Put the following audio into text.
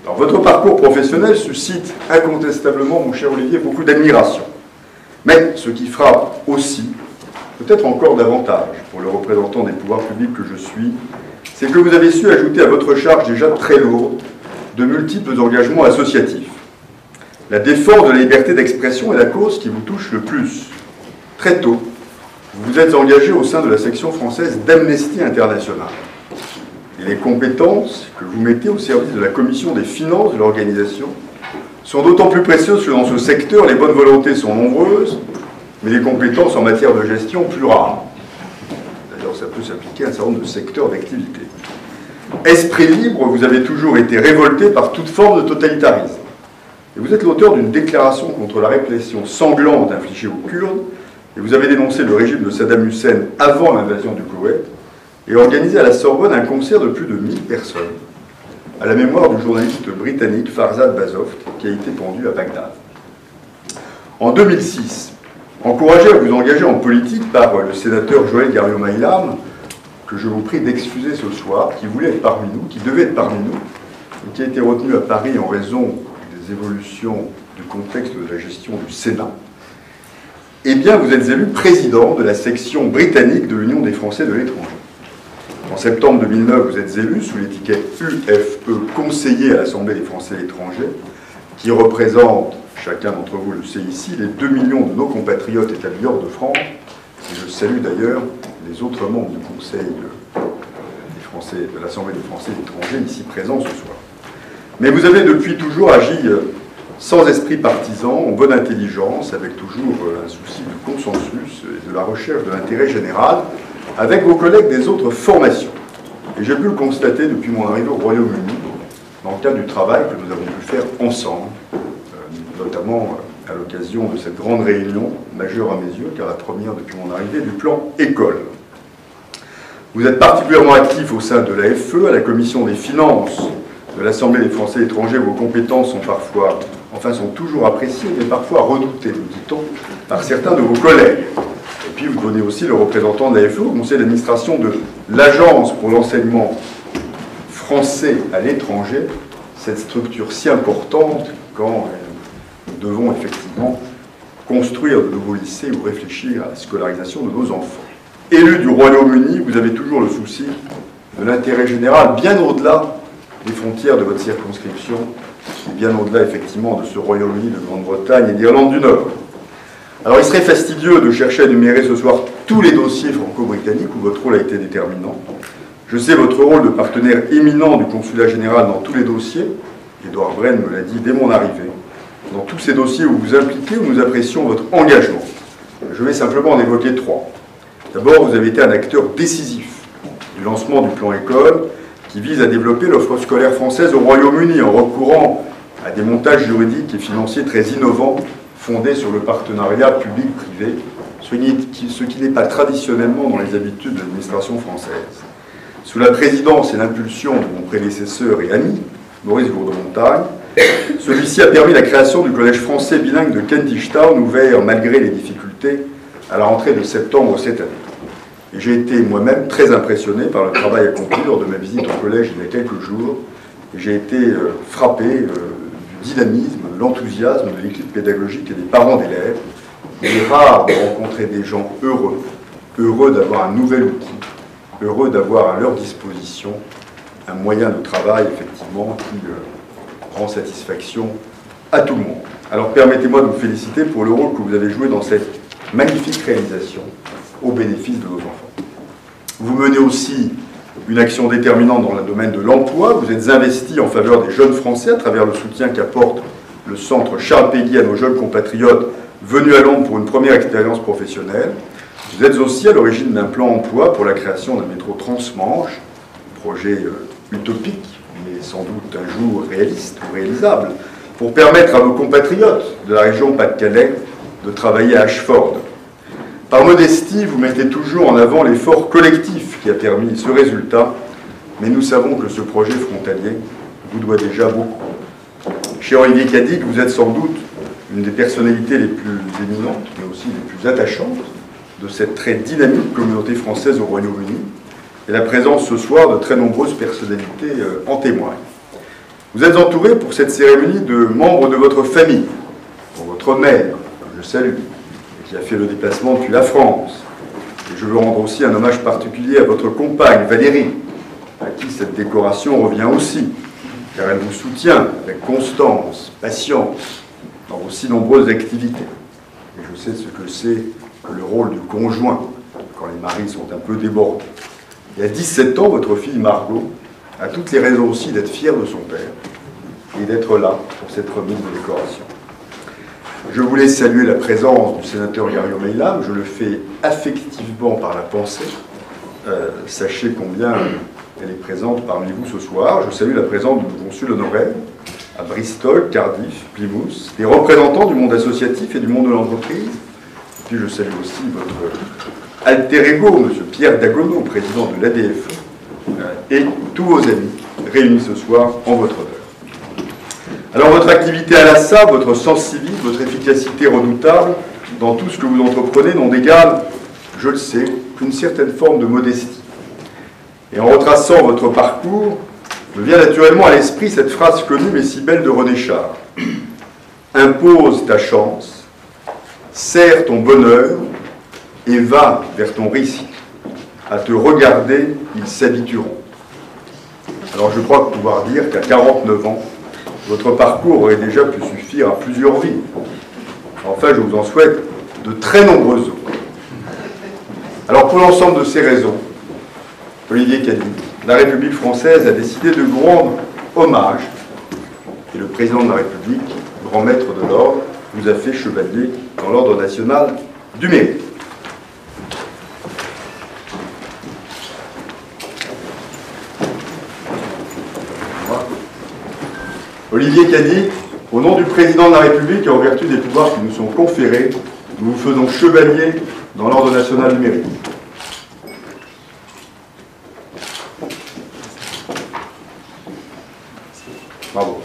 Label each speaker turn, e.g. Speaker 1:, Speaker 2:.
Speaker 1: Alors, votre parcours professionnel suscite incontestablement, mon cher Olivier, beaucoup d'admiration. Mais ce qui frappe aussi, peut-être encore davantage pour le représentant des pouvoirs publics que je suis, c'est que vous avez su ajouter à votre charge déjà très lourde de multiples engagements associatifs. La défense de la liberté d'expression est la cause qui vous touche le plus. Très tôt, vous vous êtes engagé au sein de la section française d'Amnesty International. Et les compétences que vous mettez au service de la commission des finances de l'organisation sont d'autant plus précieuses que dans ce secteur, les bonnes volontés sont nombreuses, mais les compétences en matière de gestion plus rares. D'ailleurs, ça peut s'appliquer à un certain nombre de secteurs d'activité. Esprit libre, vous avez toujours été révolté par toute forme de totalitarisme. Et vous êtes l'auteur d'une déclaration contre la répression sanglante infligée aux Kurdes, et vous avez dénoncé le régime de Saddam Hussein avant l'invasion du Koweït, et organisé à la Sorbonne un concert de plus de 1000 personnes, à la mémoire du journaliste britannique Farzad Bazoft, qui a été pendu à Bagdad. En 2006, encouragé à vous engager en politique par le sénateur Joël Garriaud-Maylam, que je vous prie d'excuser ce soir, qui voulait être parmi nous, qui devait être parmi nous, et qui a été retenu à Paris en raison des évolutions du contexte de la gestion du Sénat, eh bien, vous êtes élu président de la section britannique de l'Union des Français de l'étranger. En septembre 2009, vous êtes élu sous l'étiquette UFE, conseiller à l'Assemblée des Français de l'étranger, qui représente, chacun d'entre vous le sait ici, les 2 millions de nos compatriotes établis hors de France. Et je salue d'ailleurs les autres membres du Conseil de l'Assemblée des Français de l'étranger ici présents ce soir. Mais vous avez depuis toujours agi sans esprit partisan, en bonne intelligence, avec toujours un souci de consensus et de la recherche de l'intérêt général, avec vos collègues des autres formations. Et j'ai pu le constater depuis mon arrivée au Royaume-Uni, dans le cadre du travail que nous avons pu faire ensemble, notamment à l'occasion de cette grande réunion, majeure à mes yeux, car la première depuis mon arrivée, du plan école. Vous êtes particulièrement actif au sein de l'AFE, à la commission des finances de l'Assemblée des Français de l'étranger. Vos compétences sont toujours appréciées, mais parfois redoutées, nous dit-on, par certains de vos collègues. Et puis vous devenez aussi le représentant de l'AFE au conseil d'administration de l'Agence pour l'enseignement français à l'étranger, cette structure si importante quand nous devons effectivement construire de nouveaux lycées ou réfléchir à la scolarisation de nos enfants. Élu du Royaume-Uni, vous avez toujours le souci de l'intérêt général, bien au-delà des frontières de votre circonscription, et bien au-delà effectivement de ce Royaume-Uni de Grande-Bretagne et d'Irlande du Nord. Alors il serait fastidieux de chercher à énumérer ce soir tous les dossiers franco-britanniques où votre rôle a été déterminant. Je sais votre rôle de partenaire éminent du consulat général dans tous les dossiers. Édouard Brenne me l'a dit dès mon arrivée. Dans tous ces dossiers où vous impliquez, où nous apprécions votre engagement. Je vais simplement en évoquer 3. D'abord, vous avez été un acteur décisif du lancement du plan école qui vise à développer l'offre scolaire française au Royaume-Uni en recourant à des montages juridiques et financiers très innovants fondés sur le partenariat public-privé, ce qui n'est pas traditionnellement dans les habitudes de l'administration française. Sous la présidence et l'impulsion de mon prédécesseur et ami, Maurice Gourde-Montagne, celui-ci a permis la création du collège français bilingue de Kentish Town, ouvert malgré les difficultés à la rentrée de septembre cette année. Et j'ai été moi-même très impressionné par le travail accompli lors de ma visite au collège il y a quelques jours. Et j'ai été frappé du dynamisme, de l'enthousiasme de l'équipe pédagogique et des parents d'élèves. Il est rare de rencontrer des gens heureux d'avoir un nouvel outil, heureux d'avoir à leur disposition un moyen de travail, effectivement, qui rend satisfaction à tout le monde. Alors permettez-moi de vous féliciter pour le rôle que vous avez joué dans cette magnifique réalisation au bénéfice de nos enfants. Vous menez aussi une action déterminante dans le domaine de l'emploi. Vous êtes investi en faveur des jeunes Français à travers le soutien qu'apporte le centre Charles Péguy à nos jeunes compatriotes venus à Londres pour une première expérience professionnelle. Vous êtes aussi à l'origine d'un plan emploi pour la création d'un métro transmanche, projet utopique, mais sans doute un jour réaliste ou réalisable, pour permettre à vos compatriotes de la région Pas-de-Calais de travailler à Ashford. Par modestie, vous mettez toujours en avant l'effort collectif qui a permis ce résultat, mais nous savons que ce projet frontalier vous doit déjà beaucoup. Cher Olivier Cadic, vous êtes sans doute une des personnalités les plus éminentes, mais aussi les plus attachantes de cette très dynamique communauté française au Royaume-Uni, et la présence ce soir de très nombreuses personnalités en témoigne. Vous êtes entouré pour cette cérémonie de membres de votre famille, pour votre mère, que je salue, et qui a fait le déplacement depuis la France. Et je veux rendre aussi un hommage particulier à votre compagne, Valérie, à qui cette décoration revient aussi, car elle vous soutient avec constance, patience, dans vos si nombreuses activités. Et je sais ce que c'est que le rôle du conjoint, quand les maris sont un peu débordés. Et à 17 ans, votre fille Margot a toutes les raisons aussi d'être fière de son père et d'être là pour cette remise de décoration. Je voulais saluer la présence du sénateur Yariot Meilam, je le fais affectivement par la pensée. Sachez combien elle est présente parmi vous ce soir. Je salue la présence du consul honoraire à Bristol, Cardiff, Plymouth, des représentants du monde associatif et du monde de l'entreprise. Et puis je salue aussi votre alter ego, M. Pierre Dagonneau, président de l'ADFE, et tous vos amis réunis ce soir en votre honneur. Alors votre activité à l'ASSA, votre sens civique, votre efficacité redoutable dans tout ce que vous entreprenez n'ont d'égal, je le sais, qu'une certaine forme de modestie. Et en retraçant votre parcours, me vient naturellement à l'esprit cette phrase connue mais si belle de René Char. Impose ta chance, serre ton bonheur et va vers ton récit. À te regarder, ils s'habitueront. Alors je crois pouvoir dire qu'à 49 ans, votre parcours aurait déjà pu suffire à plusieurs vies. Enfin, je vous en souhaite de très nombreuses autres. Alors pour l'ensemble de ces raisons, Olivier Cadic, la République française a décidé de vous rendre hommage. Et le président de la République, grand maître de l'ordre, vous a fait chevalier dans l'ordre national du mérite. Olivier Cadic, au nom du président de la République et en vertu des pouvoirs qui nous sont conférés, nous vous faisons chevalier dans l'ordre national du mérite. Bravo.